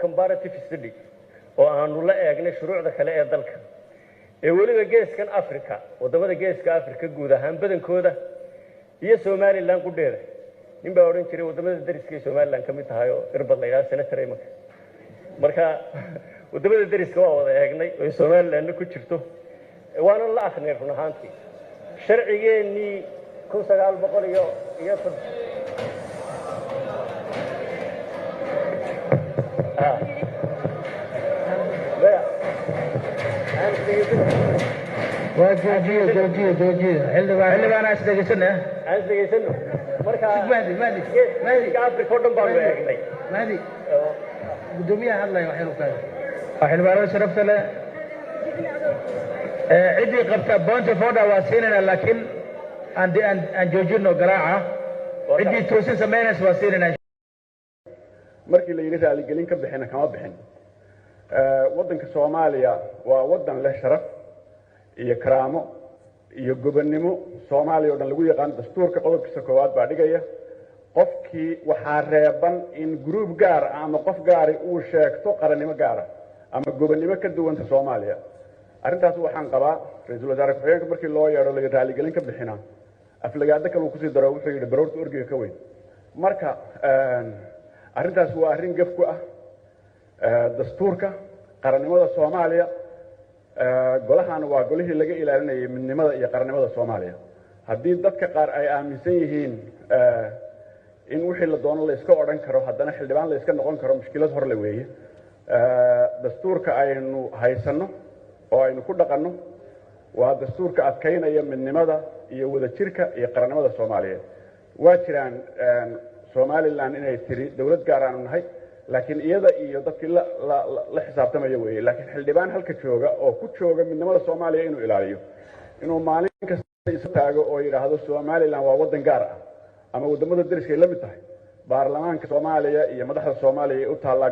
comparative study oo aanu la eegnay shuruucda kale ee dalka ee weliba geeskan Afrika wadamada geeska Afrika guud ahaan badankooda iyo Soomaaliland qudheeda ninba oran jiray wadamada dariska Soomaaliland kamid tahay oo irbad la yiraahdo senator marka wadamada dariska waa wada eegnay oo Soomaaliland ku jirto waana la akhrinay run ahaantii sharcigeeni 1900 iyo جوجي حلبان أسدقسنا مركا مادي كافر كودن بارو اغني مادي قدوميها الله يحيلك حلبان شرفت له عدي قبت بونت فودا واسيننا لكن عندي ان جوجينو قراعه عدي توسين سمينس واسيننا markii la yiri raali gelin ka bixina kama bixin wadanka Soomaaliya waa wadan leh sharaf iyo karaamo iyo gobonnimo Soomaaliya oo dhan lagu yaqaan dastuurka qodobkiisa koowaad baa dhigaya qofkii waxa reeban in group gaar ama qof gaar uu sheegto qarannimo gaar ama gobonnimo ka duwan Soomaaliya arintaas waxaan qabaa ra'iisul wasaare ku-xigeenka markii loo yeero la raali gelin ka bixina aflagaada kale uu ku sii daro wuxuu yiri baroorta orgiga ka weyn marka arrintaas waa arrin gaf ku ah dastuurka qarannimada Soomaaliya golahan waa golihii laga ilaalinayay midnimada iyo qarannimada Soomaaliya haddii dadka qaar ay aaminsan yihiin in wixii la doono la iska oran karo haddana xildhibaan la iska noqon karo mushkilad hor la weeye dastuurka aynu haysano oo aynu ku dhaqanno waa dastuurka adkeynaya midnimada iyo wadajirka iyo qarannimada Soomaaliya waa jiraan Somaliland inay tiri dawlad gaar ah nahay laakiin iyada iyo dadkii la xisaabtamaya weeye laakiin xildhibaan halka jooga oo ku jooga midnimada Soomaaliya inuu ilaaliyo inuu maalin kasta isu taago oo yiraahdo Somaliland waa wadan gaar ah ama wadamada dariska la mid tahay baarlamaanka Soomaaliya iyo madaxda Soomaaliya u taala